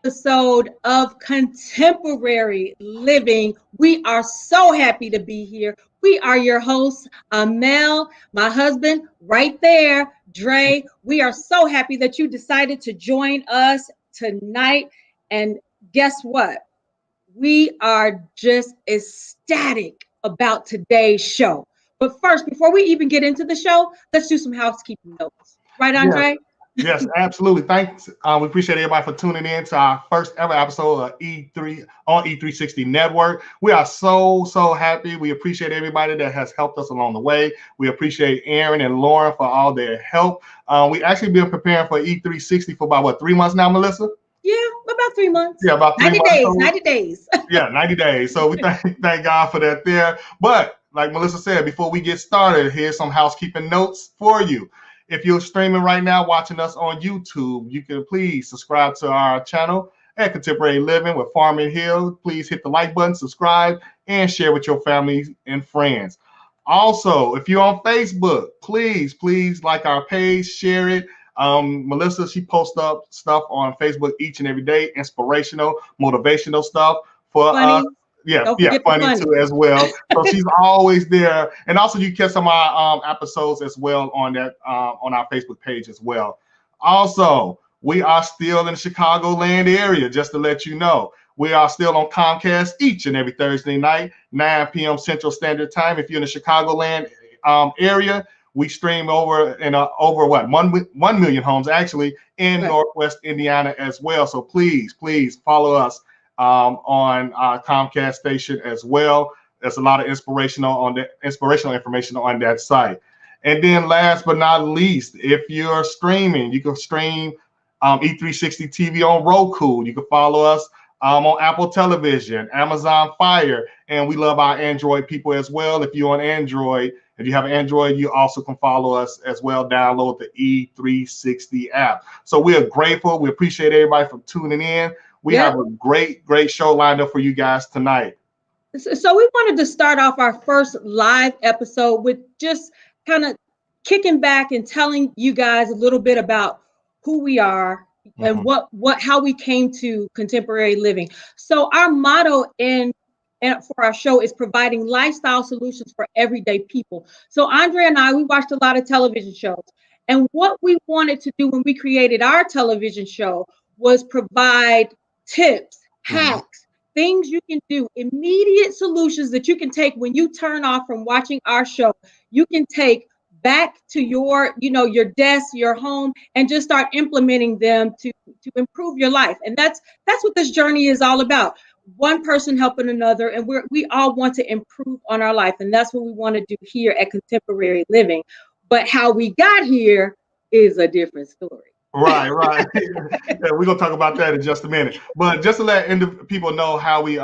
Episode of Contemporary Living. We are so happy to be here. We are your hosts, Mel, my husband, right there, Dre. We are so happy that you decided to join us tonight. And guess what? We are just ecstatic about today's show. But first, before we even get into the show, let's do some housekeeping notes. Right, Yes, Andre? yes, absolutely. Thanks. We appreciate everybody for tuning in to our first ever episode of E3 on E360 Network. We are so happy. We appreciate everybody that has helped us along the way. We appreciate Aaron and Lauren for all their help. We actually been preparing for E360 for about 3 months now, Melissa? Yeah, about 3 months. Yeah, about 90 3 months. days, So 90 days. yeah, 90 days. So we thank God for that there. But like Melissa said, before we get started, here's some housekeeping notes for you. If you're streaming right now, watching us on YouTube, you can please subscribe to our channel at Contemporary Living with Farming Hill. Please hit the like button, subscribe, and share with your family and friends. Also, if you're on Facebook, please like our page, share it. Melissa, she posts up stuff on Facebook each and every day, inspirational, motivational stuff for Funny. us. Yeah, Don't yeah, forget the funny funny. too as well. So she's always there, and also you catch some of our episodes as well on that on our Facebook page as well. Also, we are still in the Chicagoland area, just to let you know. We are still on Comcast each and every Thursday night, 9 p.m. Central Standard Time. If you're in the Chicagoland area, we stream over in over 1 million homes actually in Northwest Indiana as well. So please follow us on our Comcast station as well. There's a lot of inspirational information on that site. And then last but not least, if you're streaming, you can stream E360 TV on Roku. You can follow us on Apple Television, Amazon Fire, and we love our Android people as well. If you're on Android, if you have an Android, you also can follow us as well. Download the E360 app. So we are grateful. We appreciate everybody for tuning in. We have a great show lined up for you guys tonight. So we wanted to start off our first live episode with just kind of kicking back and telling you guys a little bit about who we are and how we came to contemporary living. So our motto for our show is providing lifestyle solutions for everyday people. So Andre and I, we watched a lot of television shows. And what we wanted to do when we created our television show was provide tips, hacks, things you can do, immediate solutions that you can take when you turn off from watching our show. You can take back to your desk, your home, and just start implementing them to improve your life. And that's what this journey is all about. One person helping another, and we all want to improve on our life, and that's what we want to do here at Contemporary Living. But how we got here is a different story. Right. Yeah, we're gonna talk about that in just a minute. But just to let people know how we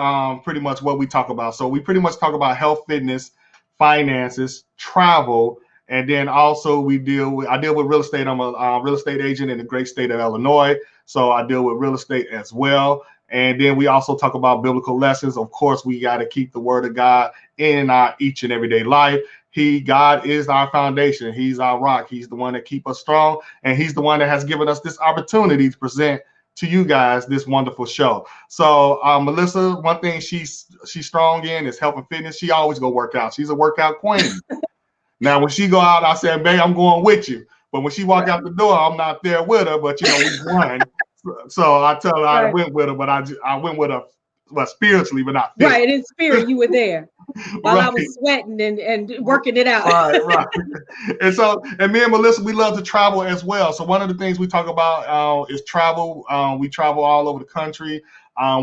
pretty much what we talk about. So we pretty much talk about health, fitness, finances, travel, and then also I deal with real estate. I'm a real estate agent in the great state of Illinois, so I deal with real estate as well. And then we also talk about biblical lessons. Of course, we got to keep the word of God in our each and everyday life. God is our foundation. He's our rock. He's the one that keeps us strong. And he's the one that has given us this opportunity to present to you guys this wonderful show. So Melissa, one thing she's strong in is health and fitness. She always go work out. She's a workout queen. Now, when she go out, I said, babe, I'm going with you. But when she walk out the door, I'm not there with her. But, we won. So I tell her I went with her, but I went with her, spiritually, but not physically. Right, in spirit, you were there while I was sweating and working it out. Right. And me and Melissa, we love to travel as well. So one of the things we talk about is travel. We travel all over the country.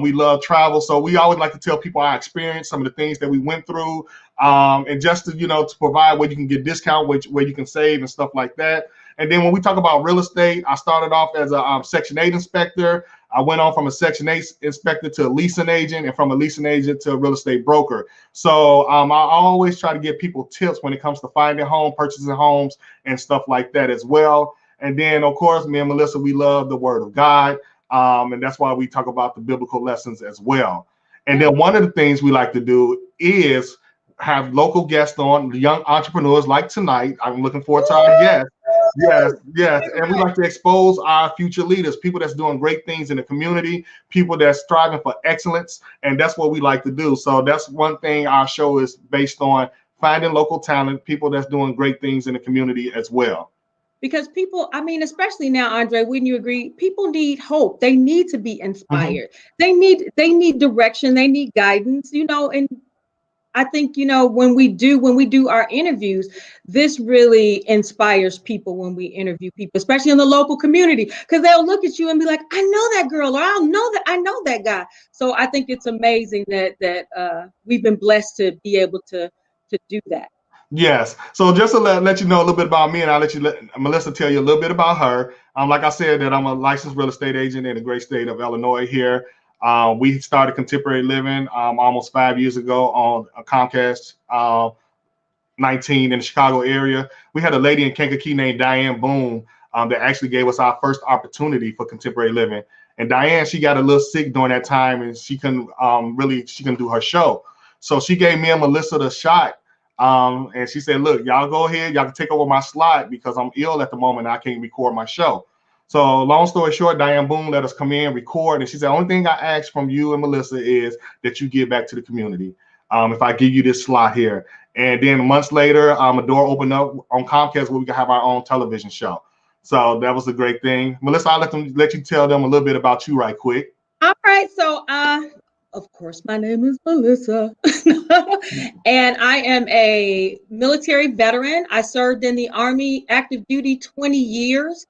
We love travel. So we always like to tell people our experience, some of the things that we went through, and just to provide where you can get discount, where you can save and stuff like that. And then when we talk about real estate, I started off as a Section 8 inspector. I went on from a Section 8 inspector to a leasing agent, and from a leasing agent to a real estate broker. So I always try to give people tips when it comes to finding home, purchasing homes, and stuff like that as well. And then, of course, me and Melissa, we love the Word of God, and that's why we talk about the biblical lessons as well. And then one of the things we like to do is have local guests on, young entrepreneurs like tonight. I'm looking forward to our guests. Yes, yes. And we like to expose our future leaders, people that's doing great things in the community, people that's striving for excellence. And that's what we like to do. So that's one thing our show is based on, finding local talent, people that's doing great things in the community as well. Because people, I mean, especially now, Andre, wouldn't you agree? People need hope. They need to be inspired. They need direction. They need guidance, and I think, when we do our interviews, this really inspires people when we interview people, especially in the local community, because they'll look at you and be like, I know that girl, or I know that guy. So I think it's amazing that we've been blessed to be able to do that. Yes. So just to let you know a little bit about me, and I'll let Melissa tell you a little bit about her. Like I said, that I'm a licensed real estate agent in the great state of Illinois here. We started Contemporary Living almost 5 years ago on Comcast 19 in the Chicago area. We had a lady in Kankakee named Diane Boone that actually gave us our first opportunity for Contemporary Living. And Diane, she got a little sick during that time, and she couldn't do her show. So she gave me and Melissa the shot. And she said, look, y'all go ahead, y'all can take over my slot because I'm ill at the moment and I can't record my show. So long story short, Diane Boone let us come in, record, and she said, the only thing I ask from you and Melissa is that you give back to the community. If I give you this slot here. And then months later, a door opened up on Comcast where we could have our own television show. So that was a great thing. Melissa, I'll let you tell them a little bit about you right quick. All right. So of course, my name is Melissa, and I am a military veteran. I served in the Army active duty 20 years.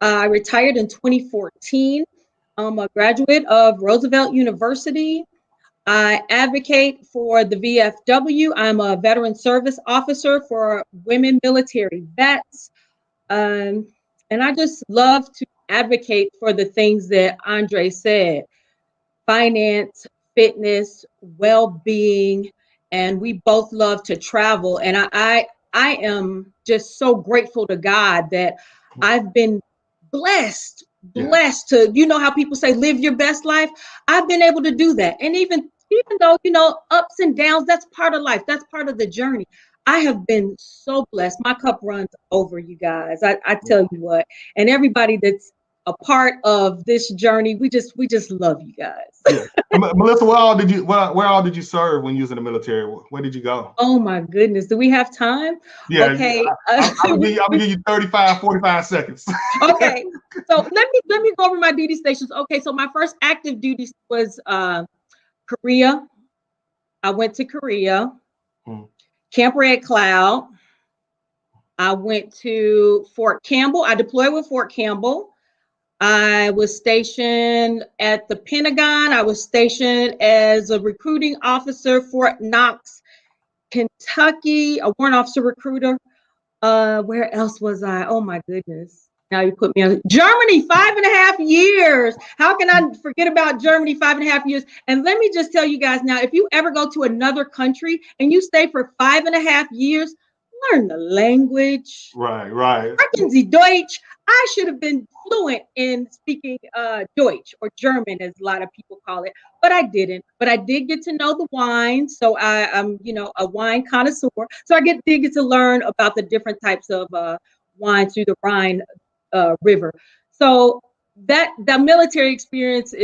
I retired in 2014. I'm a graduate of Roosevelt University. I advocate for the VFW. I'm a veteran service officer for women military vets. And I just love to advocate for the things that Andre said: finance, fitness, well-being, and we both love to travel. And I am just so grateful to God that I've been blessed to, how people say live your best life. I've been able to do that. And even though, ups and downs, that's part of life. That's part of the journey. I have been so blessed. My cup runs over, you guys. I tell you what, and everybody that's a part of this journey, we just love you guys. Yeah. Melissa, where all did you serve when you was in the military? Where did you go? Oh my goodness, do we have time? Yeah, okay. I'll give you 35, 45 seconds. Okay, so let me go over my duty stations. Okay, so my first active duty was Korea. I went to Korea. Camp Red Cloud. I went to Fort Campbell. I deployed with Fort Campbell. I was stationed at the Pentagon. I was stationed as a recruiting officer, Fort Knox, Kentucky, a warrant officer recruiter. Where else was I? Oh my goodness. Now you put me on Germany, 5.5 years. How can I forget about Germany, 5.5 years? And let me just tell you guys now, if you ever go to another country and you stay for 5.5 years, learn the language. Right. Sprechen Sie Deutsch. I should have been fluent in speaking Deutsch, or German, as a lot of people call it, but I didn't. But I did get to know the wine, so I'm, a wine connoisseur. So I did get to learn about the different types of wine through the Rhine River. So that military experience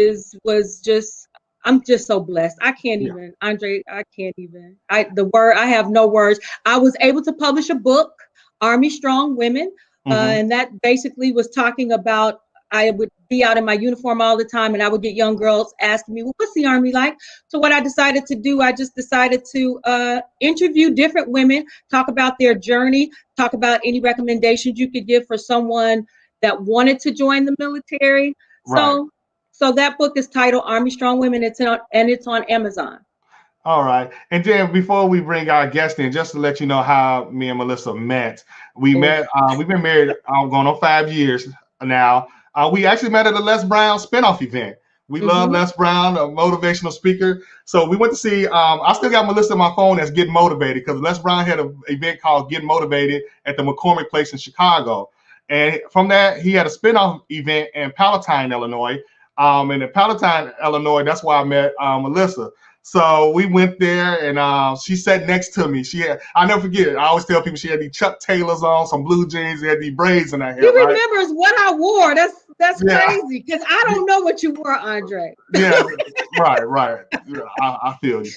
was just. I'm just so blessed. I can't even, Andre. I can't even. I have no words. I was able to publish a book, Army Strong Women. And that basically was talking about, I would be out in my uniform all the time and I would get young girls asking me, well, what's the Army like? So what I decided to do, I just decided to interview different women, talk about their journey, talk about any recommendations you could give for someone that wanted to join the military. Right. So that book is titled Army Strong Women. It's on Amazon. All right. And then before we bring our guest in, just to let you know how me and Melissa met. We've been married going on 5 years now. We actually met at a Les Brown spinoff event. We love Les Brown, a motivational speaker. So we went to see, I still got Melissa on my phone as Get Motivated, because Les Brown had an event called Get Motivated at the McCormick Place in Chicago. And from that, he had a spinoff event in Palatine, Illinois. And in Palatine, Illinois, that's why I met Melissa. So we went there, and she sat next to me. I'll never forget it. I always tell people she had these Chuck Taylors on, some blue jeans, she had these braids in her hair. He remembers what I wore. That's crazy, because I don't know what you wore, Andre. Yeah, right. Yeah, I feel you.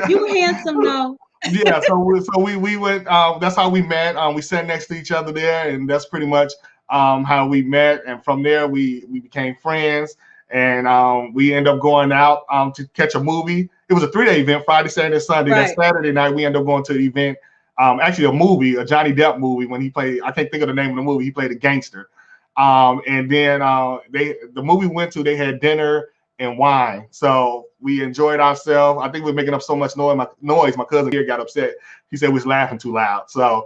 You handsome though. Yeah, so we went. That's how we met. We sat next to each other there, and that's pretty much how we met. And from there, we became friends, and we ended up going out to catch a movie. It was a 3-day event: Friday, Saturday, Sunday. Right. That Saturday night, we ended up going to the event. Actually, a movie, a Johnny Depp movie. When he played, I can't think of the name of the movie. He played a gangster. And then the movie we went to, they had dinner and wine. So we enjoyed ourselves. I think we were making up so much noise. My cousin here got upset. He said we was laughing too loud. So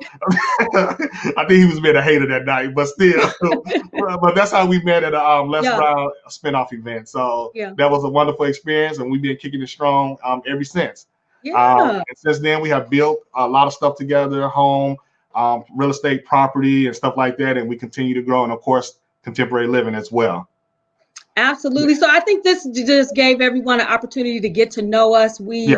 I think he was being a hater that night, but still. But that's how we met at a Les Brown spinoff event. So that was a wonderful experience, and we've been kicking it strong ever since. And since then, we have built a lot of stuff together, home, real estate, property, and stuff like that. And we continue to grow, and of course, contemporary living as well. Absolutely. So I think this just gave everyone an opportunity to get to know us. We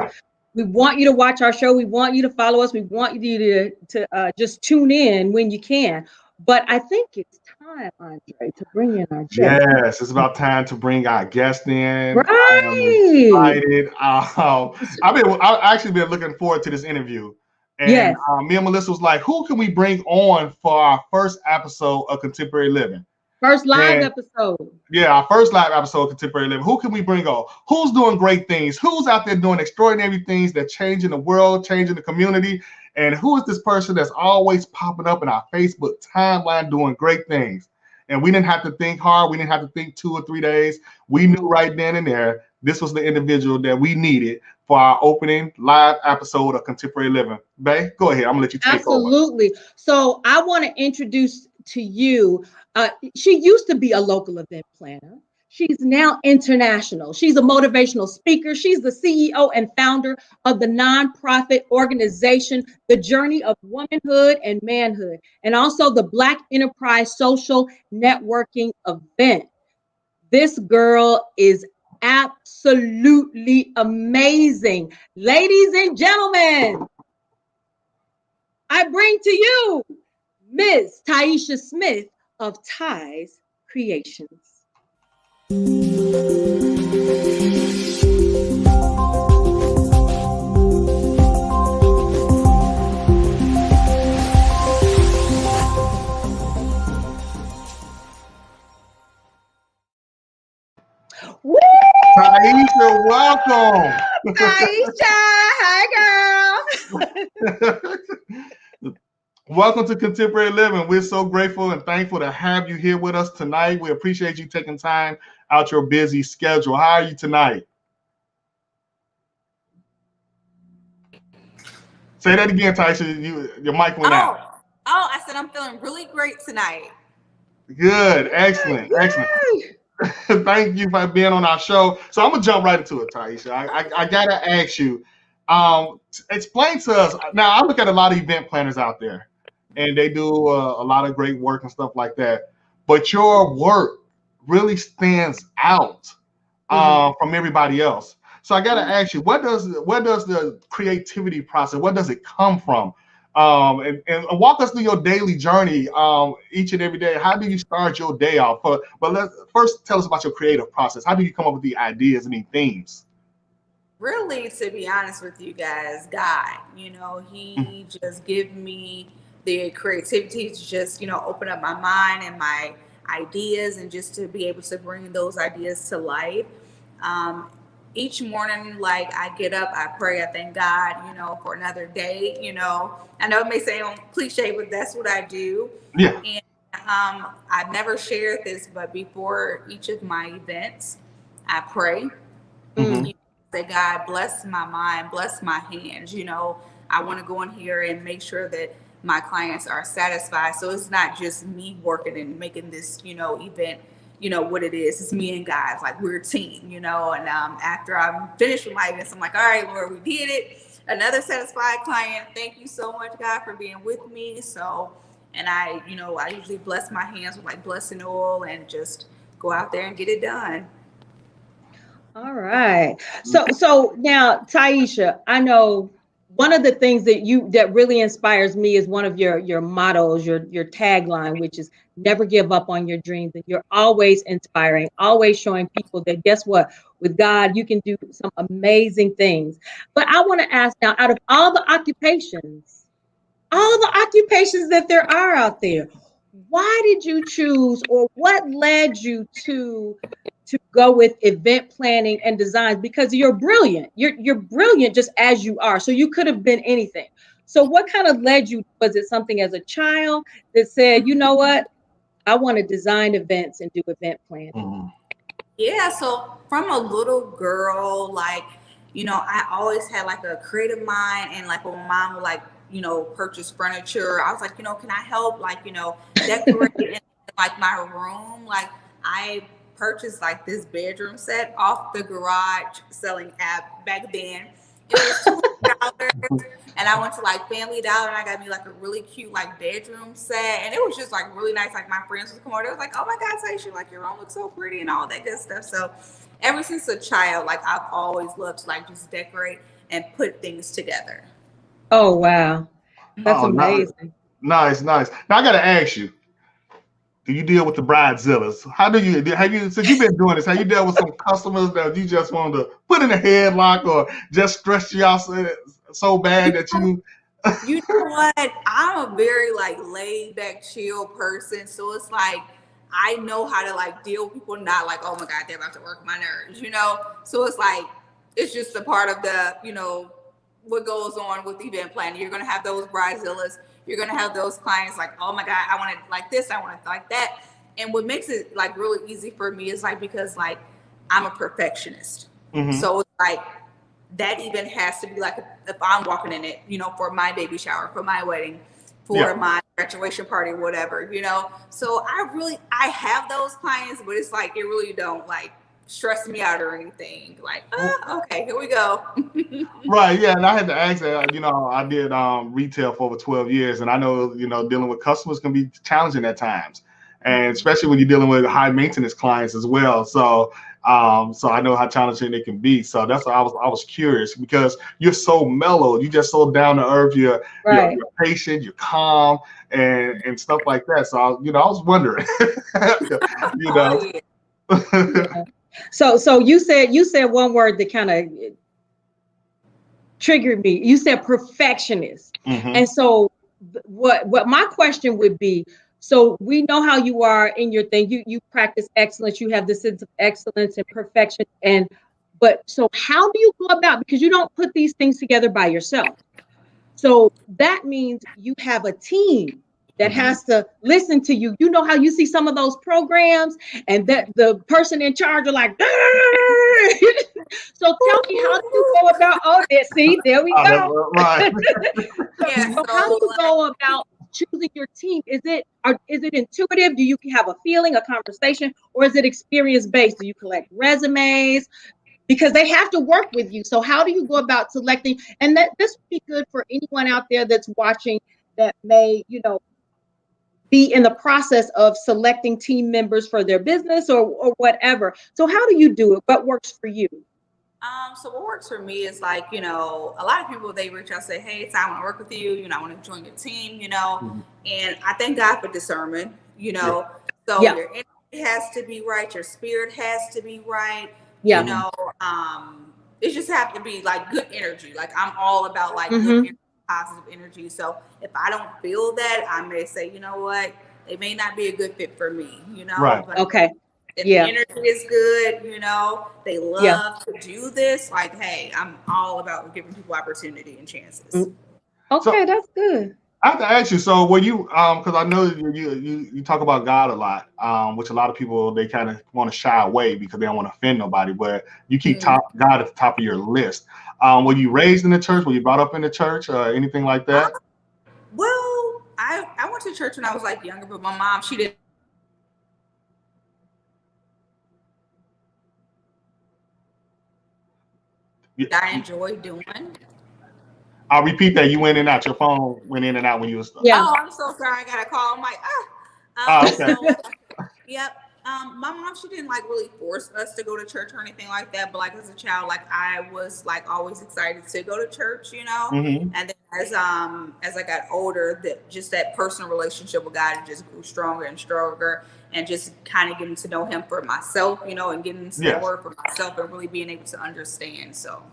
want you to watch our show. We want you to follow us. We want you to just tune in when you can. But I think it's time, Andre, to bring in our guest. Yes, it's about time to bring our guest in. Right. I'm excited. I've actually been looking forward to this interview. And me and Melissa was like, who can we bring on for our first episode of Contemporary Living? First live episode. Yeah, our first live episode of Contemporary Living. Who can we bring on? Who's doing great things? Who's out there doing extraordinary things that changing the world, changing the community? And who is this person that's always popping up in our Facebook timeline doing great things? And we didn't have to think hard. We didn't have to think 2 or 3 days. We knew right then and there this was the individual that we needed for our opening live episode of Contemporary Living. Bae, go ahead. I'm gonna let you take over. Absolutely. So I want to introduce to you. She used to be a local event planner. She's now international. She's a motivational speaker. She's the CEO and founder of the nonprofit organization, The Journey of Womanhood and Manhood, and also the Black Enterprise Social Networking Event. This girl is absolutely amazing. Ladies and gentlemen, I bring to you Ms. Tyeisha Smith of Ty's Creations. Woo! Tyeisha, welcome. Tyeisha, hi girl. Welcome to Contemporary Living. We're so grateful and thankful to have you here with us tonight. We appreciate you taking time out your busy schedule. How are you tonight? Say that again, Tyeisha. Your mic went out. Oh, I said I'm feeling really great tonight. Good. Excellent. Thank you for being on our show. So I'm gonna jump right into it, Tyeisha. I gotta ask you, explain to us. Now I look at a lot of event planners out there, and they do a lot of great work and stuff like that. But your work really stands out from everybody else. So I gotta ask you, where does the creativity process? Where does it come from? And walk us through your daily journey each and every day. How do you start your day off? But let's first tell us about your creative process. How do you come up with the ideas and the themes? Really, to be honest with you guys, God, he just give me the creativity to just, open up my mind and my ideas and just to be able to bring those ideas to life. Each morning, like I get up, I pray, I thank God, for another day. I know it may sound cliche, but that's what I do. Yeah. And I've never shared this, but before each of my events, I pray. Say, God, bless my mind, bless my hands. I want to go in here and make sure that my clients are satisfied. So it's not just me working and making this, event, what it is. It's me and God, like we're a team, and after I'm finished with my events, I'm like, all right, Lord, we did it. Another satisfied client. Thank you so much, God, for being with me. So, and I usually bless my hands with like blessing oil and just go out there and get it done. All right. So now, Tyeisha, I know one of the things that really inspires me is one of your mottos, your tagline, which is never give up on your dreams. And you're always inspiring, always showing people that guess what? With God, you can do some amazing things. But I want to ask now, out of all the occupations that there are out there, why did you choose, or what led you to go with event planning and designs? Because you're brilliant. You're brilliant just as you are. So you could have been anything. So what kind of led you? Was it something as a child that said, you know what, I want to design events and do event planning? Mm-hmm. Yeah, so from a little girl, like, I always had like a creative mind, and like when my mom would like, purchase furniture, I was like, can I help, like, decorate in like my room? Like I purchased like this bedroom set off the garage selling app back then. It was $200. And I went to like Family Dollar and I got me like a really cute like bedroom set, and it was just like really nice. Like my friends would come over, they was like, "Oh my God, Tyeisha, like your room looks so pretty," and all that good stuff. So ever since a child, like I've always loved to like just decorate and put things together. Oh wow, that's Oh, amazing. nice. Now I got to ask you. Do you deal with the bridezillas? Since you've been doing this, have you dealt with some customers that you just wanted to put in a headlock or just stress you out so bad that you? You know what? I'm a very like laid back, chill person. So it's like I know how to like deal with people, not like, oh my God, they're about to work my nerves. So it's like it's just a part of the, what goes on with event planning. You're gonna have those bridezillas. You're gonna have those clients like, oh my God, I want it like this, I want it like that. And what makes it like really easy for me is like because like I'm a perfectionist. Mm-hmm. So it's like that even has to be like if I'm walking in it, for my baby shower, for my wedding, for my graduation party, whatever, So I have those clients, but it's like it really don't like stress me out or anything. Like, okay, here we go. Right, yeah, and I had to ask that. I did retail for over 12 years, and I know dealing with customers can be challenging at times, and especially when you're dealing with high maintenance clients as well. So, so I know how challenging it can be. So that's why I was curious because you're so mellow, you're just so down to earth. You're patient, you're calm, and stuff like that. So I was wondering, Yeah. So you said one word that kind of triggered me. You said perfectionist. Mm-hmm. And so what my question would be, so we know how you are in your thing. You practice excellence. You have this sense of excellence and perfection. But so how do you go about, because you don't put these things together by yourself. So that means you have a team that has to listen to you. You know how you see some of those programs and that the person in charge are like, so tell me, how do you go about, there we go. Right. Yeah, so how do you go about choosing your team? Is it intuitive? Do you have a feeling, a conversation, or is it experience based? Do you collect resumes? Because they have to work with you. So how do you go about selecting? And that this would be good for anyone out there that's watching that may, be in the process of selecting team members for their business or whatever. So how do you do it? What works for you? So what works for me is like, a lot of people, they reach out and say, hey, I want to work with you. I want to join your team, and I thank God for discernment, so your energy has to be right. Your spirit has to be right. It just have to be like good energy. Like I'm all about like good energy, positive energy. So if I don't feel that, I may say, you know what, it may not be a good fit for me, Right. But okay. if the energy is good, they love to do this. Like, hey, I'm all about giving people opportunity and chances. Okay, that's good. I have to ask you. So, were you because I know you talk about God a lot, which a lot of people they kind of want to shy away because they don't want to offend nobody. But you keep God at the top of your list. Were you raised in the church? Were you brought up in the church or anything like that? Well, I went to church when I was like younger, but my mom, she didn't. I enjoy doing. I'll repeat that. You went in and out. Your phone went in and out when you was. Oh, I'm so sorry. I got a call. I'm like, okay. So, yep. My mom, she didn't like really force us to go to church or anything like that. But like as a child, like I was like always excited to go to church, you know. Mm-hmm. And then as I got older, that personal relationship with God just grew stronger and stronger, and just kind of getting to know Him for myself, you know, and getting into that Yes. word for myself and really being able to understand. So.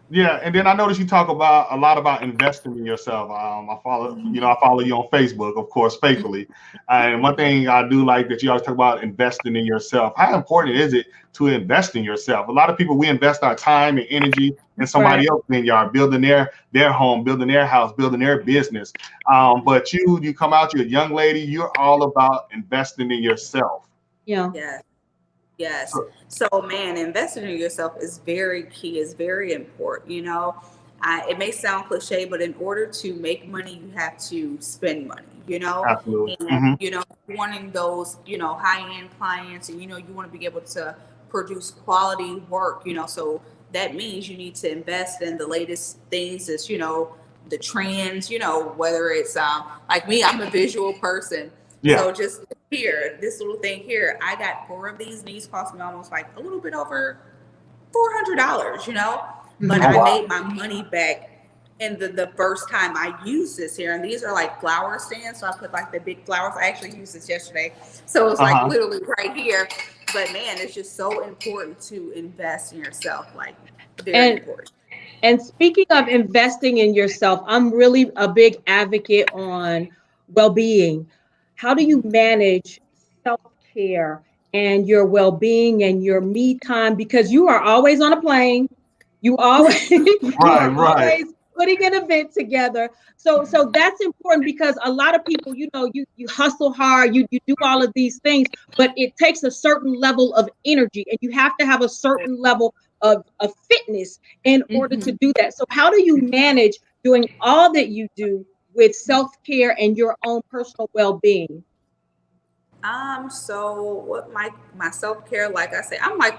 Yeah, and then I noticed you talk about a lot about investing in yourself. I follow you on Facebook, of course, faithfully. And one thing I do like that you always talk about investing in yourself. How important is it to invest in yourself? A lot of people, we invest our time and energy in somebody else's vineyard, building their home, building their house, building their business. But you come out, you're a young lady. You're all about investing in yourself. Yeah. Yeah. Yes. So, man, investing in yourself is very key, is very important. You know, it may sound cliche, but in order to make money, you have to spend money, you know, Absolutely. and, Mm-hmm. you know, wanting those, you know, high end clients, and, you know, you want to be able to produce quality work, you know, so that means you need to invest in the latest things that's, you know, the trends, you know, whether it's like me, I'm a visual person. Yeah. So just here, this little thing here, I got 4 of these. These cost me almost like a little bit over $400, you know. But Oh, I wow. made my money back in the first time I used this here. And these are like flower stands. So I put like the big flowers. I actually used this yesterday. So it's like literally right here. But man, it's just so important to invest in yourself. Like very important. And speaking of investing in yourself, I'm really a big advocate on well-being. How do you manage self-care and your well-being and your me time? Because you are always on a plane. You always you are Right. always putting an event together. So that's important, because a lot of people, you know, you hustle hard, you do all of these things, but it takes a certain level of energy, and you have to have a certain level of fitness in order to do that. So how do you manage doing all that you do with self-care and your own personal well-being? So what my self care, like I say, I'm like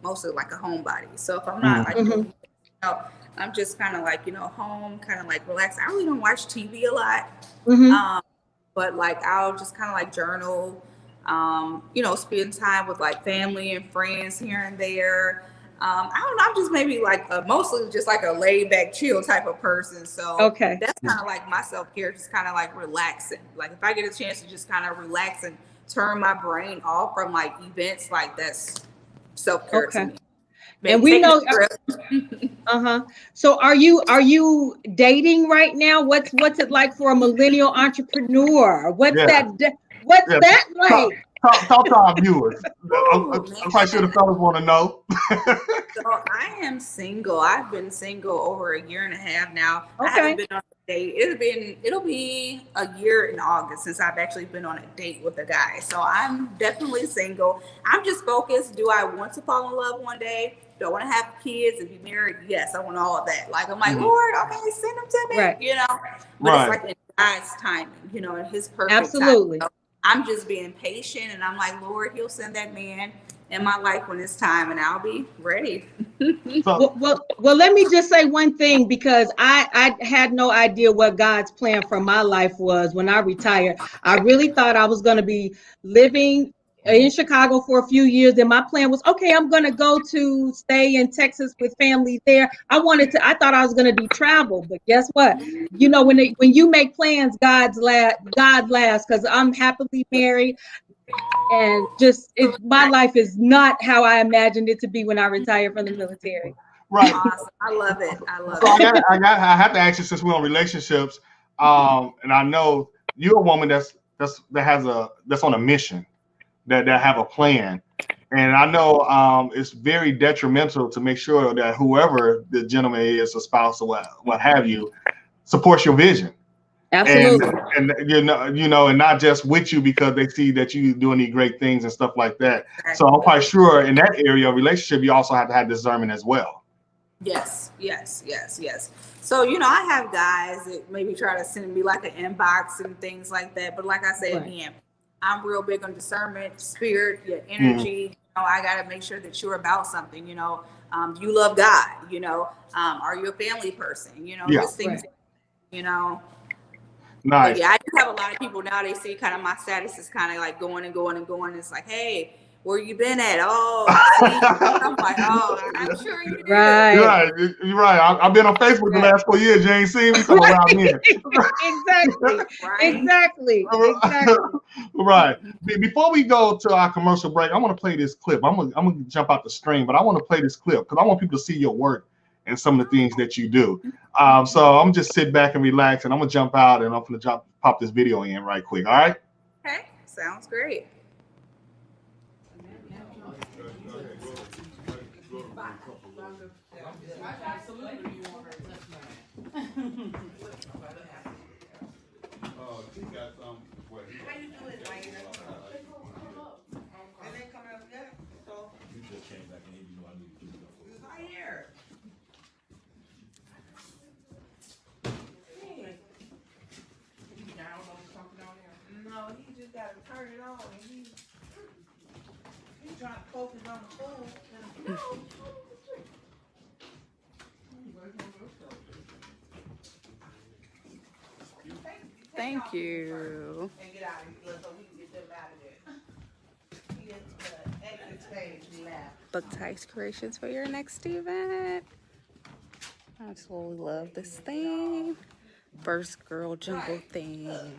mostly like a homebody. So if I'm not like Mm-hmm. doing, you know, I'm just kind of like, you know, home, kind of like relaxed. I really don't watch TV a lot. Mm-hmm. Um, but like I'll just kind of like journal, you know, spend time with like family and friends here and there. I don't know, I'm just maybe like mostly just like a laid back, chill type of person. So Okay. that's kind of like my self care, just kind of like relaxing. Like if I get a chance to just kind of relax and turn my brain off from like events, like that's self care to Okay. me. And Maybe we taking know, a trip. so are you dating right now? What's it like for a millennial entrepreneur? What's Yeah. what's Yeah. that like? Talk to our viewers. Ooh, I'm quite sure the fellas want to know. So I am single. I've been single over a year and a half now. I Okay. haven't been on a date. It'll be a year in August since I've actually been on a date with a guy. So I'm definitely single. I'm just focused. Do I want to fall in love one day? Do I want to have kids and be married? Yes, I want all of that. Like I'm like, Lord, okay, send them to me, Right. you know. But it's like in God's timing, you know, in His perfect time. Absolutely. So I'm just being patient, and I'm like, Lord, He'll send that man in my life when it's time, and I'll be ready. So, Well, let me just say one thing, because I had no idea what God's plan for my life was when I retired. I really thought I was going to be living in Chicago for a few years. And my plan was, okay, I'm going to go to stay in Texas with family there. I thought I was going to do travel, but guess what? You know, when you make plans, God laughs, because I'm happily married. And my life is not how I imagined it to be when I retired from the military. right. Awesome. I love it. I love So it. I have to ask you, since we're on relationships, and I know you're a woman that's on a mission, that have a plan. And I know it's very detrimental to make sure that whoever the gentleman is, a spouse or what have you, supports your vision. Absolutely. And you know, and not just with you because they see that you doing these great things and stuff like that. So I'm quite sure in that area of relationship, you also have to have discernment as well. Yes. So, you know, I have guys that maybe try to send me like an inbox and things like that. But like I said, Right. again, I'm real big on discernment, spirit, your energy. You know, I got to make sure that you're about something, you know, you love God, you know, are you a family person, you know, Yeah. just things, you know. Nice. But yeah, I do have a lot of people now. They see kind of my status is kind of like going and going and going. It's like, hey, where you been at? Oh, see? I'm like, oh, I'm sure you did. Right. You're right. I've been on Facebook the last 4 years. You ain't seen me from around here. Exactly. Right. Before we go to our commercial break, I want to play this clip. I'm gonna jump out the stream, but I want to play this clip because I want people to see your work and some of the things that you do. So I'm just sit back and relax, and I'm gonna jump out and I'm gonna pop this video in right quick. All right. Okay, sounds great. No, he just got to turn it on. He's trying to focus on the food. No. Thank you. And get out of here so we can get them out of there. He is the exit stage left. Book Tyeisha creations for your next event. I absolutely love this theme. First girl jungle theme.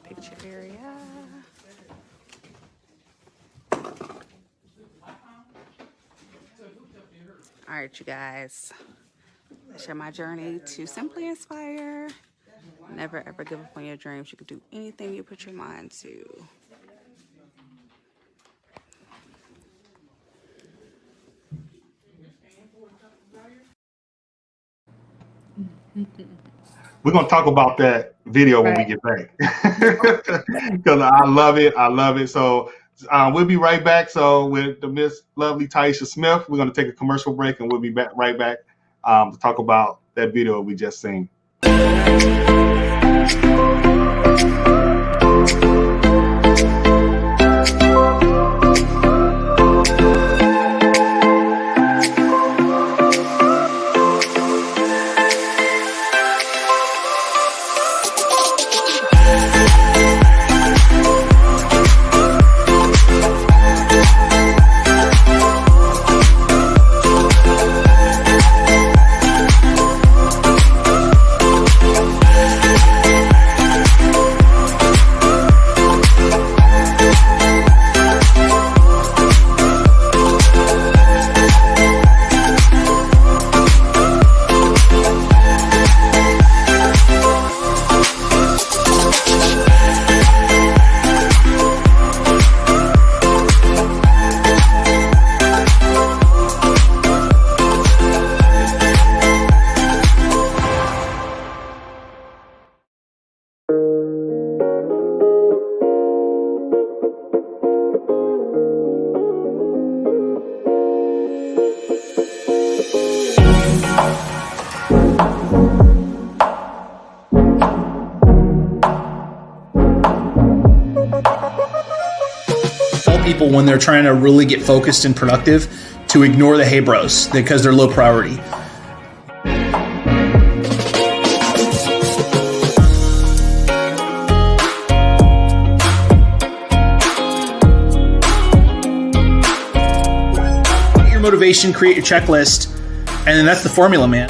Picture area. All right, you guys. I share my journey to simply inspire. Never ever give up on your dreams. You can do anything you put your mind to. We're gonna talk about that video when we get back because I love it. So we'll be right back. So with the Miss Lovely Tyeisha Smith, we're gonna take a commercial break and we'll be right back to talk about that video we just seen. People when they're trying to really get focused and productive to ignore the hey bros because they're low priority. Get your motivation, create your checklist, and then that's the formula, man.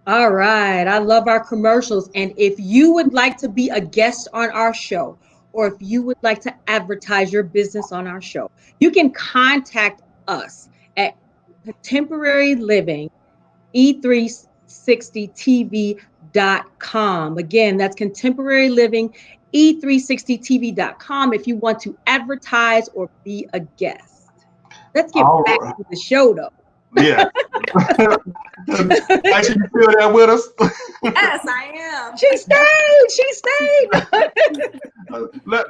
All right. I love our commercials. And if you would like to be a guest on our show, or if you would like to advertise your business on our show, you can contact us at Contemporary Living e360tv.com. Again, that's contemporary living, e360tv.com if you want to advertise or be a guest. Let's get All back right. to the show though. Yeah. Tyeisha, you feel that with us? Yes, I am. She stayed.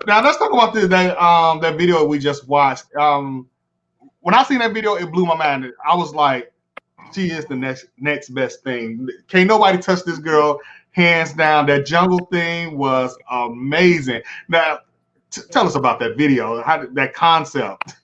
Now let's talk about that video we just watched. When I seen that video, it blew my mind. I was like, she is the next best thing. Can't nobody touch this girl, hands down. That jungle thing was amazing. Now, tell us about that video, that concept.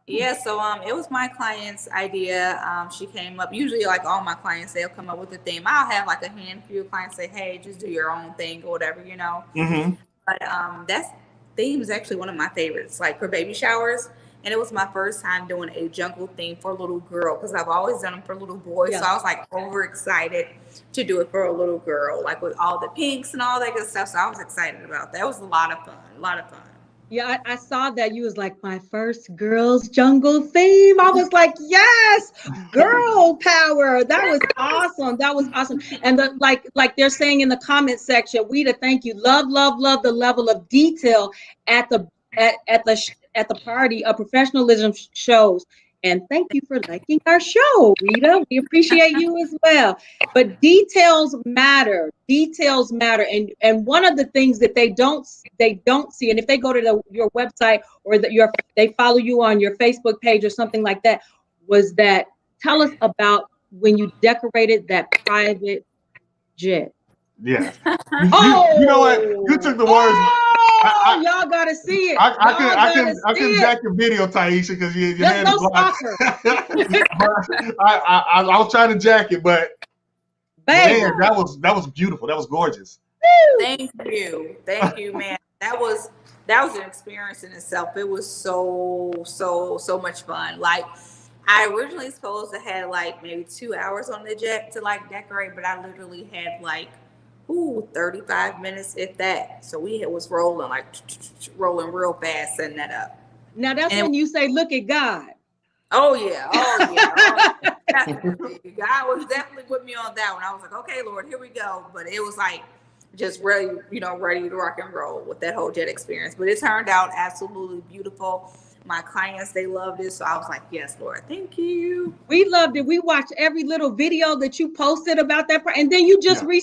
Yeah, so it was my client's idea. She came up. Usually, like all my clients, they'll come up with a theme. I'll have like a handful of clients say, "Hey, just do your own thing" or whatever, you know. Mm-hmm. But that theme is actually one of my favorites, like for baby showers. And it was my first time doing a jungle theme for a little girl because I've always done them for little boys. Yeah. So I was like overexcited to do it for a little girl, like with all the pinks and all that good stuff. So I was excited about that. It was a lot of fun. A lot of fun. Yeah, I saw that you was like my first girls jungle theme. I was like, yes, girl power. That was awesome. That was awesome. And like they're saying in the comment section, Weta, thank you. Love the level of detail at the party of professionalism shows. And thank you for liking our show, Weta. We appreciate you as well. But details matter. Details matter. And one of the things that they don't see, and if they go to your website or they follow you on your Facebook page or something like that, was that tell us about when you decorated that private jet. Yeah. Oh, you know what? You took the words. Y'all gotta see it. I can jack your video, Tyeisha, because you had no it. I was trying to jack it, but man, that was beautiful. That was gorgeous. Thank you, man. That was an experience in itself. It was so much fun. Like I originally supposed to have like maybe 2 hours on the jet to like decorate, but I literally had like 35 minutes if that. So we was rolling real fast setting that up. Now that's when you say, "Look at God." Oh yeah. Definitely. God was definitely with me on that one. I was like, okay, Lord, here we go. But it was like just ready to rock and roll with that whole jet experience. But it turned out absolutely beautiful. My clients, they loved it. So I was like, yes, Lord, thank you. We loved it. We watched every little video that you posted about that. And then you just you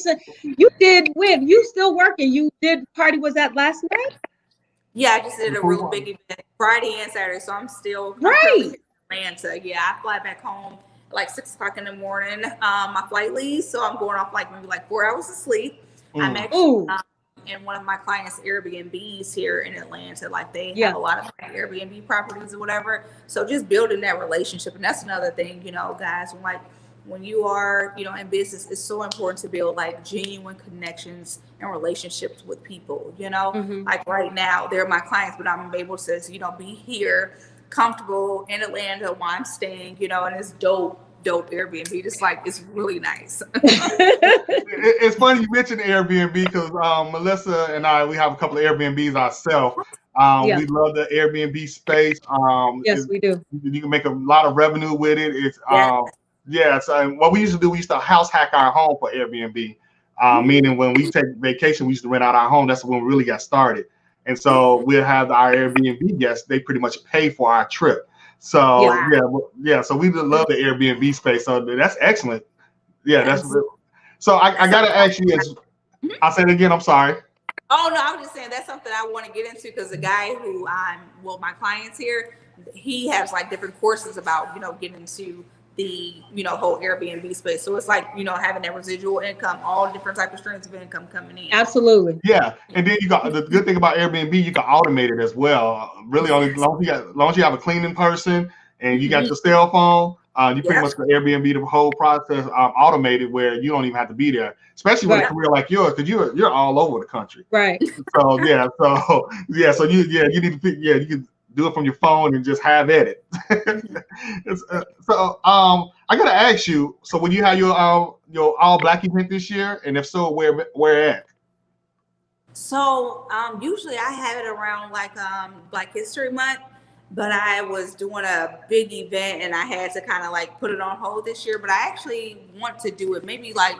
still working. You did party, was that last night? Yeah, I just did a real big event Friday and Saturday. So I'm still Atlanta. Yeah, I fly back home like 6 o'clock in the morning. My flight leaves. So I'm going off maybe 4 hours of sleep. I'm actually in one of my clients' Airbnbs here in Atlanta. Like they have a lot of Airbnb properties or whatever. So just building that relationship. And that's another thing, guys, when you are, in business, it's so important to build genuine connections and relationships with people, like right now, they're my clients, but I'm able to, be here comfortable in Atlanta while I'm staying, and it's dope Airbnb. It's really nice. It's funny you mentioned Airbnb because Melissa and I, we have a couple of Airbnbs ourselves. We love the Airbnb space. Yes, we do. You can make a lot of revenue with it. It's so what we used to do, we used to house hack our home for Airbnb. Meaning when we take vacation, we used to rent out our home. That's when we really got started. And so we'll have our Airbnb guests, they pretty much pay for our trip. So so we love the Airbnb space. So that's excellent. Yeah, that's so I gotta ask you this. I'll say it again, I'm sorry. Oh no, I was just saying that's something I want to get into because the guy who my clients here, he has different courses about getting into the whole Airbnb space. So it's having that residual income, all different types of streams of income coming in. Absolutely. Yeah, and then you got the good thing about Airbnb, you can automate it as well. Really, only as long as you have a cleaning person and you got your cell phone, you pretty much can Airbnb the whole process automated where you don't even have to be there. Especially with a career like yours, because you're all over the country. Right. So you need to pick. You can do it from your phone and just have at it. So I gotta ask you. So when you have your all black event this year, and if so, where at? So usually I have it around Black History Month. but I was doing a big event and I had to kind of like put it on hold this year. But I actually want to do it maybe like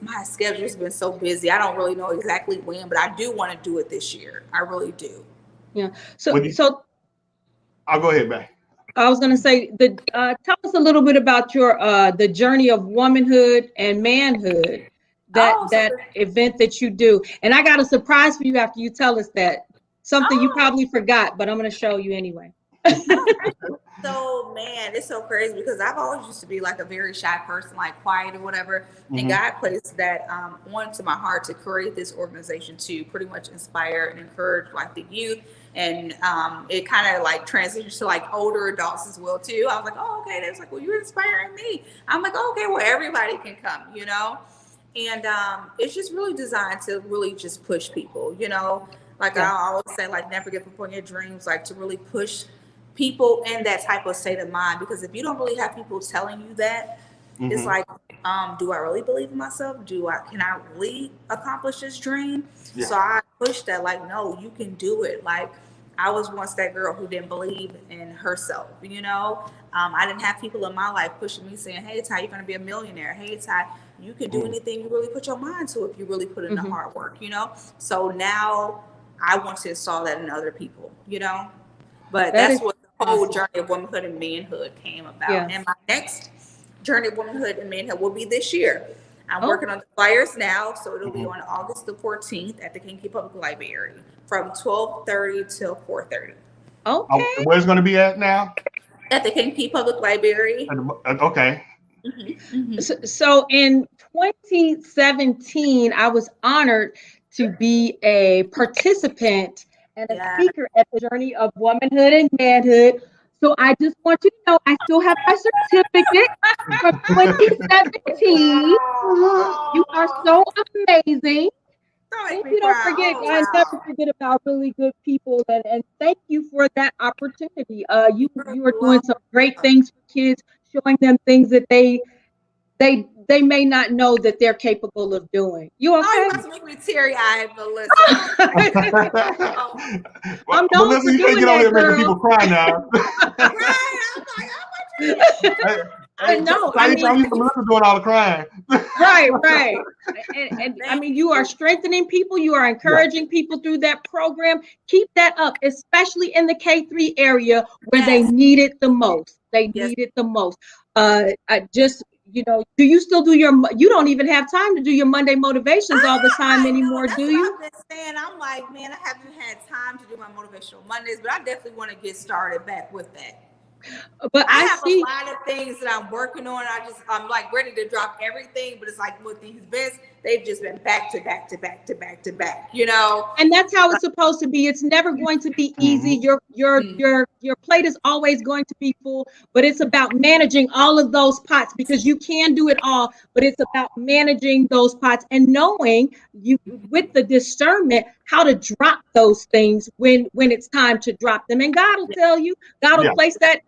my schedule's been so busy. I don't really know exactly when, but I do want to do it this year. I really do. Yeah. When So I'll go ahead, man. I was going to say, tell us a little bit about your the journey of womanhood and manhood, that event that you do. And I got a surprise for you after you tell us that. Something you probably forgot, but I'm going to show you anyway. So, man, it's so crazy because I've always used to be like a very shy person, like quiet or whatever. And God placed that onto my heart to create this organization to pretty much inspire and encourage like the youth. And it kind of like transitions to like older adults as well too. I was like, oh, okay. They was like, well, you're inspiring me. I'm like, okay, well, everybody can come, you know? And it's just really designed to really just push people, you know? Like I always say, like, never give up on your dreams, like to really push people in that type of state of mind. Because if you don't really have people telling you that, it's like, do I really believe in myself? Can I really accomplish this dream? Yeah. So I pushed that, like, no, you can do it. Like, I was once that girl who didn't believe in herself, you know? I didn't have people in my life pushing me saying, hey, Ty, you're going to be a millionaire. Hey, Ty, you can do anything you really put your mind to if you really put in the hard work, you know? So now I want to install that in other people, you know? But that's what the whole journey of womanhood and manhood came about. Yeah. And my next journey of womanhood and manhood will be this year. I'm working on the flyers now, so it'll be on August the 14th at the Kinky Public Library from 12:30 till 4:30. Okay. Where's it going to be at now? At the Kinky Public Library. Okay. So in 2017, I was honored to be a participant and a speaker at the journey of womanhood and manhood. So I just want you to know I still have my certificate from 2017. You are so amazing. Thank you. Don't forget, I never forget about really good people, and thank you for that opportunity. You are doing some great things for kids, showing them things that they may not know that they're capable of doing. You okay? Oh, you about to make me teary-eyed, Melissa. I'm known Melissa, for you can't get over here making people cry now. I know. I'm used to Melissa doing all the crying. Right. And I mean, you are strengthening people. You are encouraging people through that program. Keep that up, especially in the K-3 area where they need it the most. They need it the most. You know, do you still do you don't even have time to do your Monday motivations all the time anymore, do you? I've been saying, I'm like, man, I haven't had time to do my motivational Mondays, but I definitely want to get started back with that. But I have a lot of things that I'm working on. I'm like ready to drop everything, but it's like with these events, they've just been back to back to back to back to back, you know. And that's how it's supposed to be. It's never going to be easy. Your plate is always going to be full, but it's about managing all of those pots because you can do it all, but it's about managing those pots and knowing with the discernment how to drop those things when it's time to drop them. And God will tell you, God will place that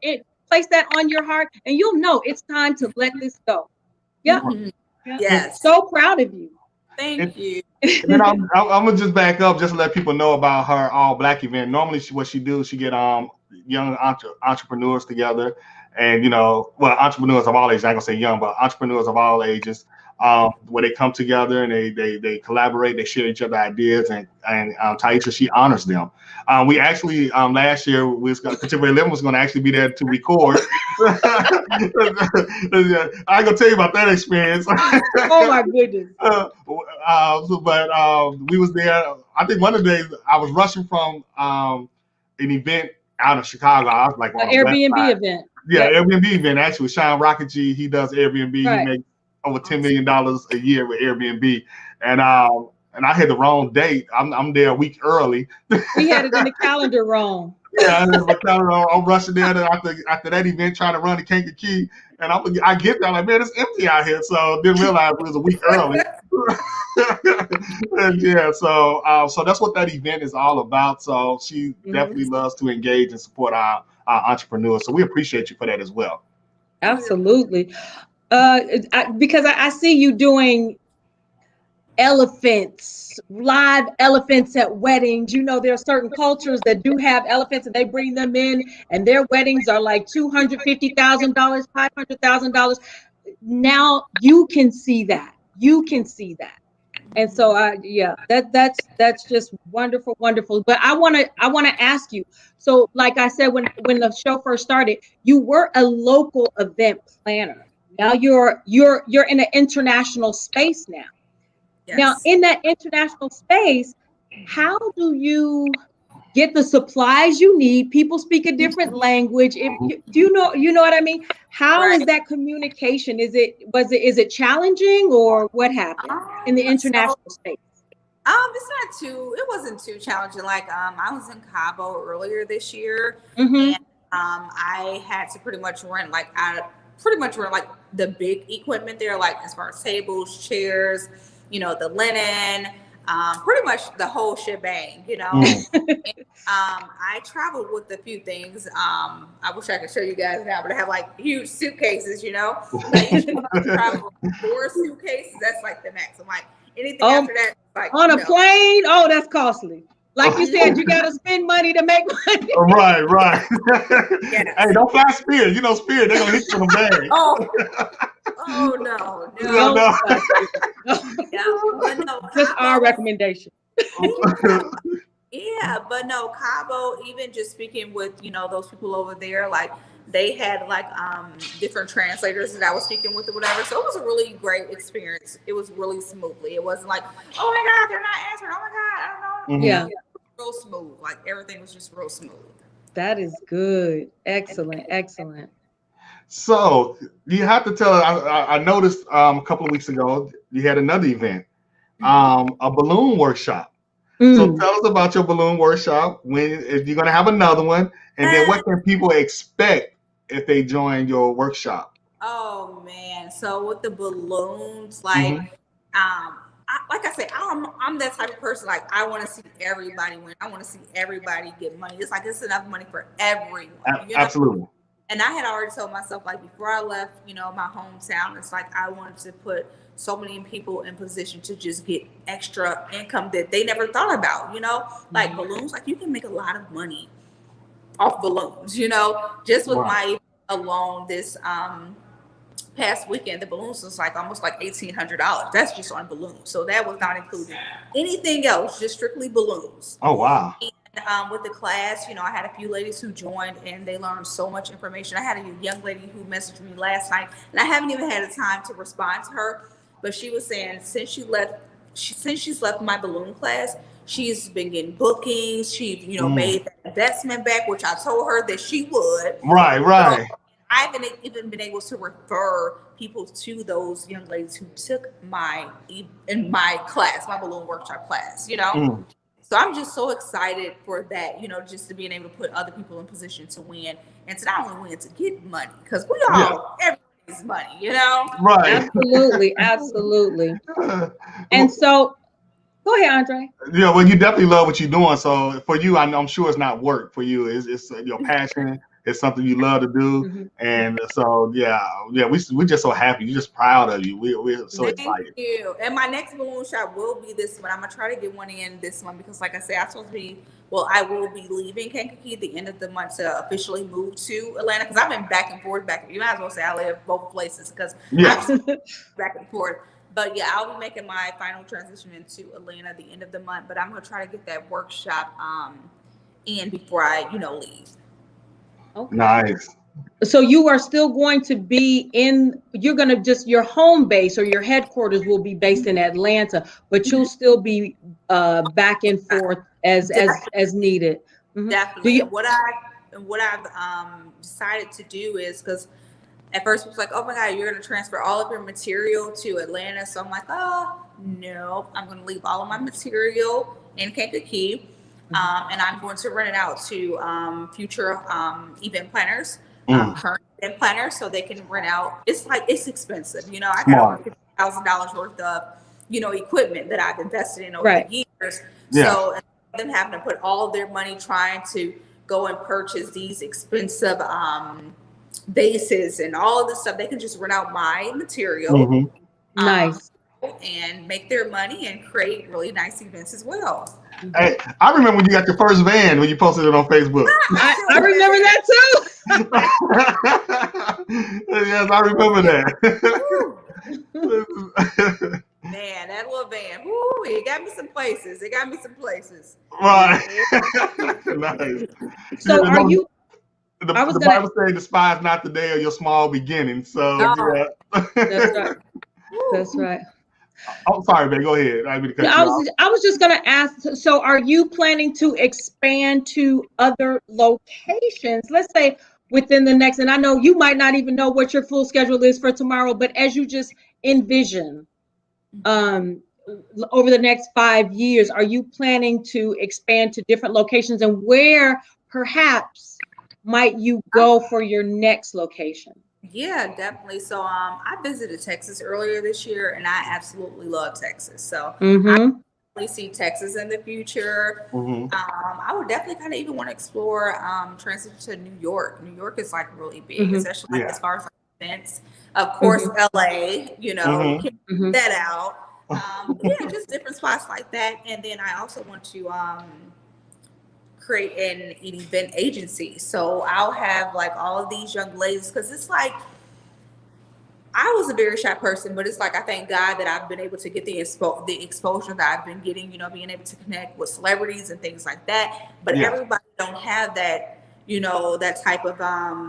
on your heart, and you'll know it's time to let this go. Yeah. Yes. So proud of you. Thank you. And then I'm gonna just back up just to let people know about her all black event. Normally, what she get young entrepreneurs together, and entrepreneurs of all ages. I'm gonna say young, but entrepreneurs of all ages. Where they come together and they collaborate, they share each other ideas, and Tyeisha, she honors them. We actually last year Contemporary Living was going to actually be there to record. I ain't gonna tell you about that experience. Oh my goodness! But we was there. I think one of the days I was rushing from an event out of Chicago. I was like, an Airbnb event. Yeah, Airbnb event. Actually, Sean Rocketgy, he does Airbnb. Right. He makes over $10 million a year with Airbnb, and I had the wrong date. I'm there a week early. We had it in the calendar wrong. Yeah, I'm rushing there after that event, trying to run the Kankakee, and I get there, I'm like, man, it's empty out here. So didn't realize it was a week early. And so that's what that event is all about. So she definitely loves to engage and support our entrepreneurs. So we appreciate you for that as well. Absolutely. Because I see you doing elephants, live elephants at weddings. You know, there are certain cultures that do have elephants and they bring them in and their weddings are like $250,000, $500,000. Now you can see that. You can see that. And so that's just wonderful, wonderful. But I want to ask you. So like I said, when the show first started, you were a local event planner. Now you're in an international space now. Yes. Now in that international space, how do you get the supplies you need? People speak a different language. Do you know what I mean? How is that communication? Is it challenging, or what happened in the international space? It wasn't too challenging. Like I was in Cabo earlier this year, Mm-hmm. and I had to pretty much rent like the big equipment there, like as far as tables, chairs, the linen, pretty much the whole shebang, And, I traveled with a few things. I wish I could show you guys now, but I have like huge suitcases, I usually travel with 4 suitcases. That's like the max. I'm like, anything after that, like on a plane, that's costly. Like you said, you got to spend money to make money. Right. Yes. Hey, don't fly Spirit. Spirit, they're going to hit you in the bag. Oh no. No. Just our recommendation. Yeah, but no, Cabo, even just speaking with, those people over there, like they had like different translators that I was speaking with or whatever. So it was a really great experience. It was really smoothly. It wasn't like, oh my God, they're not answering. Oh my God, I don't know. Mm-hmm. Yeah. Real smooth. Like everything was just real smooth. That is good. Excellent. So you have to tell. I noticed a couple of weeks ago you had another event, a balloon workshop. So tell us about your balloon workshop. If you're going to have another one, and then what can people expect if they join your workshop? Oh man! So with the balloons, like, like I said, I'm that type of person. Like I want to see everybody win. I want to see everybody get money. It's like it's enough money for everyone. Absolutely. And I had already told myself, like before I left, my hometown, it's like I wanted to put so many people in position to just get extra income that they never thought about, like balloons. Like you can make a lot of money off balloons, just with my alone this past weekend, the balloons was like almost like $1,800. That's just on balloons. So that was not including anything else, just strictly balloons. Oh, wow. And with the class, I had a few ladies who joined and they learned so much information. I had a young lady who messaged me last night and I haven't even had the time to respond to her, but she was saying since she's left my balloon class, she's been getting bookings. She, made that investment back, which I told her that she would. Right. So I haven't even been able to refer people to those young ladies who took my class, my balloon workshop class, So I'm just so excited for that, just to being able to put other people in position to win and to not only win, to get money, because we all, everybody's money, Right. Absolutely. And so, go ahead, Andre. Yeah, well, you definitely love what you're doing. So for you, I'm sure it's not work for you. It's your passion. It's something you love to do. And so, we're just so happy. You're just proud of you. We're so excited. Thank you. And my next balloon shop will be this one. I'm going to try to get one in this month because, like I said, I will be leaving Kankakee at the end of the month to officially move to Atlanta because I've been back and forth. You might as well say I live both places because I'm back and forth. But yeah, I'll be making my final transition into Atlanta at the end of the month. But I'm going to try to get that workshop in before I, leave. Okay. Nice. So you are still going to be your home base or your headquarters will be based in Atlanta, but you'll still be back and forth as needed. Definitely. What I've decided to do is, because at first it was like, oh my God, you're going to transfer all of your material to Atlanta. So I'm like, oh no, I'm going to leave all of my material in Kankakee. And I'm going to rent it out to future event planners, current event planners, so they can rent out. It's expensive, I got over $50,000 worth of, equipment that I've invested in over the years. Yeah. So instead of them having to put all of their money trying to go and purchase these expensive bases and all of this stuff, they can just rent out my material. Nice. and make their money and create really nice events as well. Hey, I remember when you got your first van when you posted it on Facebook. I remember that too. Yes, I remember that. Man, that little van, woo, it got me some places. Right. Nice. So are you? The Bible says, "Despise not the day of your small beginnings." So yeah. That's right. That's right. I'm sorry, man. Go ahead. I was just gonna ask. So, are you planning to expand to other locations? Let's say within the next, and I know you might not even know what your full schedule is for tomorrow, but as you just envision, over the next 5 years, are you planning to expand to different locations, and where perhaps might you go for your next location? Yeah, definitely. So I visited Texas earlier this year, and I absolutely love Texas. So I definitely see Texas in the future. I would definitely kind of even want to explore transition to New York. New York is like really big, especially like as far as like events. Of course, LA, you know, you can that out. Yeah, just different spots like that. And then I also want to create an event agency. So I'll have like all of these young ladies, because it's like, I was a very shy person, but it's like, I thank God that I've been able to get the exposure that I've been getting, you know, being able to connect with celebrities and things like that. But everybody don't have that, you know, that type of, I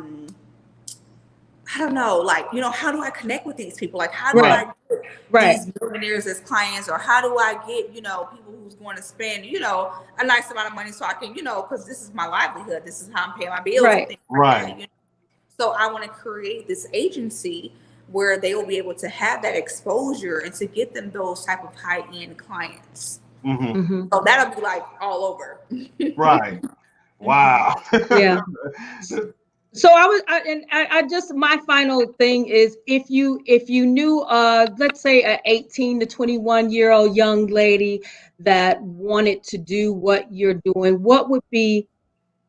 don't know, like, you know, how do I connect with these people? Like, how do I get these millionaires as clients, or how do I get, you know, people who's going to spend, you know, a nice amount of money so I can, you know, because this is my livelihood. This is how I'm paying my bills. And things like that, you know? So I want to create this agency where they will be able to have that exposure and to get them those type of high-end clients. So that'll be like all over. Right. Wow. Yeah. So I just, my final thing is, if you knew, let's say an 18 to 21-year-old young lady that wanted to do what you're doing, what would be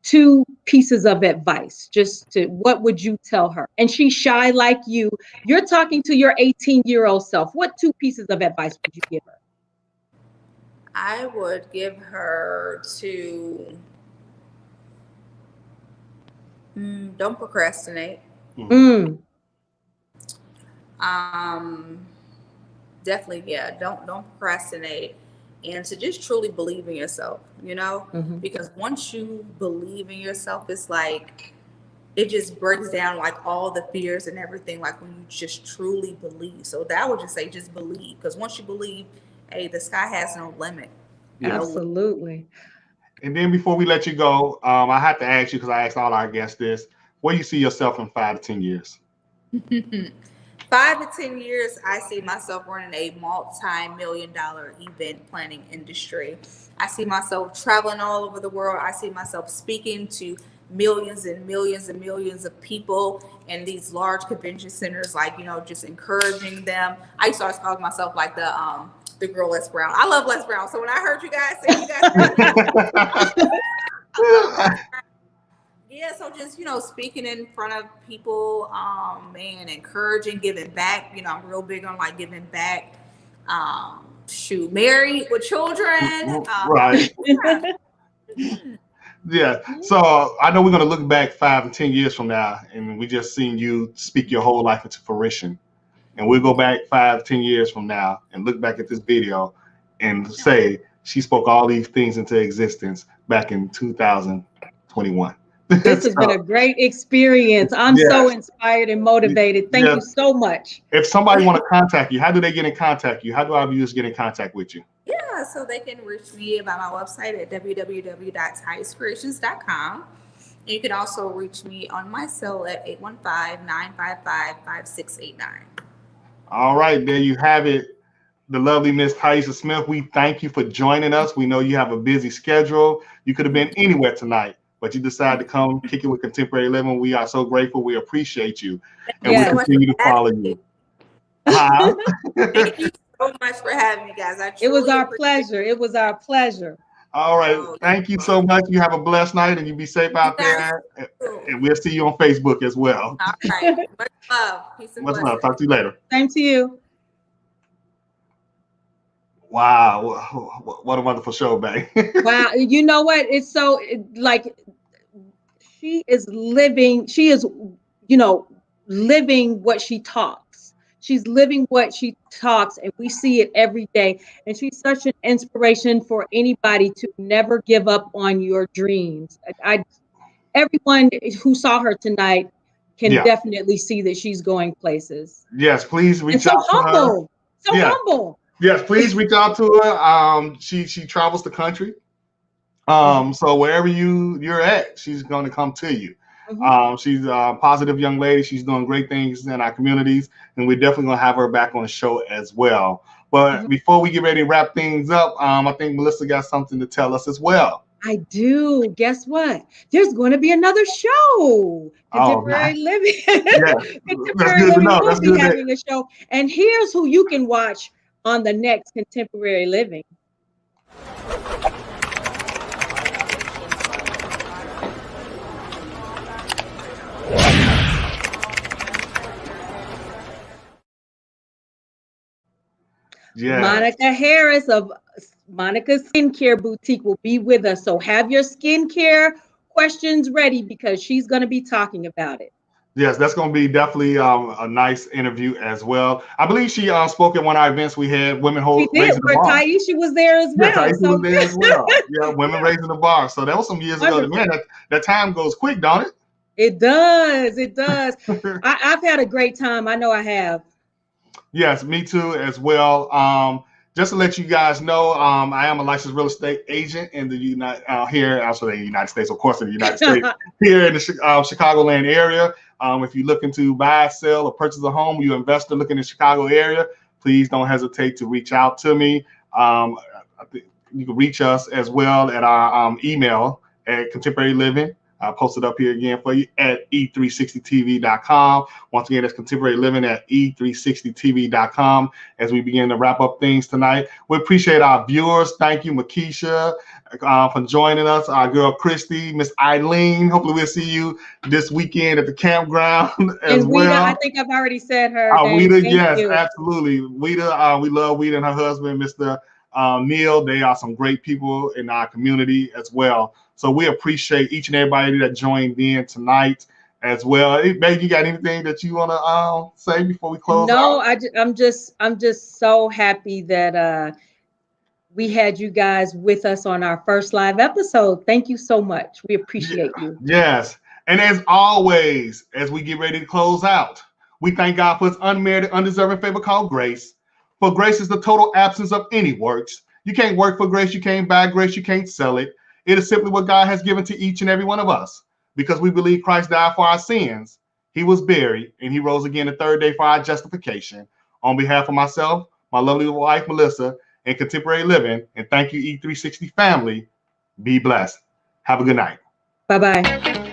2 pieces of advice? What would you tell her? And she's shy like you. You're talking to your 18-year-old self. What 2 pieces of advice would you give her? I would give her to don't procrastinate. Definitely, yeah. Don't procrastinate, and to just truly believe in yourself. You know, because once you believe in yourself, it's like it just breaks down like all the fears and everything. Like when you just truly believe. So that I would just say, just believe, because once you believe, hey, the sky has no limit. Absolutely. And then before we let you go, I have to ask you, because I asked all our guests this: where do you see yourself in 5 to 10 years? 5 to 10 years, I see myself running a multi-million-dollar event planning industry. I see myself traveling all over the world. I see myself speaking to millions and millions and millions of people in these large convention centers, like, you know, just encouraging them. I used to always call myself like the girl Les Brown. I love Les Brown. So when I heard you guys say yeah, so just, you know, speaking in front of people, man, encouraging, giving back. You know, I'm real big on like giving back. Married with children. Right. Yeah. So I know we're going to look back 5 and 10 years from now, and we just seen you speak your whole life into fruition. And we'll go back 5, 10 years from now and look back at this video and say she spoke all these things into existence back in 2021. This has been a great experience. I'm so inspired and motivated. Thank you so much. If somebody want to contact you, how do they get in contact you? How do our viewers get in contact with you? Yeah, so they can reach me by my website at www.tyescreations.com. And you can also reach me on my cell at 815-955-5689. All right, there you have it. The lovely Miss Tyeisha Smith, we thank you for joining us. We know you have a busy schedule. You could have been anywhere tonight, but you decided to come kick it with Contemporary Living. We are so grateful. We appreciate you. And we continue to follow you. Thank you so much for having me, guys. It was our pleasure. It was our pleasure. All right. Thank you so much. You have a blessed night, and you be safe out there. And we'll see you on Facebook as well. All right. Much love. Peace and much love. Talk to you later. Same to you. Wow, what a wonderful show, babe. Wow, you know what? It's so like she is living. She is, you know, living what she talks. She's living what she talks, and we see it every day. And she's such an inspiration for anybody to never give up on your dreams. Everyone who saw her tonight can Yeah. definitely see that she's going places. Yes, please And reach so out to her. humble, so Yeah. humble. Yes, please reach out to her. She travels the country. So wherever you're at, she's going to come to you. She's a positive young lady. She's doing great things in our communities, and we're definitely going to have her back on the show as well. But before we get ready to wrap things up, I think Melissa got something to tell us as well. I do. Guess what? There's going to be another show. Contemporary Living. Yeah, that's Contemporary good to Living know. will That's be good. having a show. And here's who you can watch on the next Contemporary Living. Yeah. Monica Harris of Monica's Skincare Boutique will be with us. So have your skincare questions ready because she's going to be talking about it. Yes, that's going to be definitely a nice interview as well. I believe she spoke at one of our events we had, Women She did, Raising the where Bar. Tyeisha was there as well. Yeah, Tyeisha was there as well. Yeah, Women Raising the Bar. So that was some years ago. Man, that time goes quick, don't it? It does. It does. I've had a great time. I know I have. Yes, me too as well. Just to let you guys know, I am a licensed real estate agent in the United States, of course, in the United States, here in the Chicagoland area. If you're looking to buy, sell, or purchase a home, you're an investor looking in the Chicago area, please don't hesitate to reach out to me. You can reach us as well at our email at Contemporary Living. I'll post it up here again for you at e360tv.com. Once again, that's Contemporary Living at e360tv.com. As we begin to wrap up things tonight, we appreciate our viewers. Thank you, Makisha, for joining us. Our girl Christy, Miss Eileen. Hopefully, we'll see you this weekend at the campground as and well. Weta, I think I've already said her name. Weta, yes, absolutely. Weta, we love Weta and her husband, Mr. Neil. They are some great people in our community as well. So we appreciate each and everybody that joined in tonight as well. Hey, babe, you got anything that you want to say before we close out? No, I'm just so happy that we had you guys with us on our first live episode. Thank you so much. We appreciate you. Yes. And as always, as we get ready to close out, we thank God for his unmerited, undeserving favor called grace. For grace is the total absence of any works. You can't work for grace. You can't buy grace. You can't sell it. It is simply what God has given to each and every one of us. Because we believe Christ died for our sins, he was buried, and he rose again the third day for our justification. On behalf of myself, my lovely wife, Melissa, and Contemporary Living, and thank you, E360 family, be blessed. Have a good night. Bye-bye.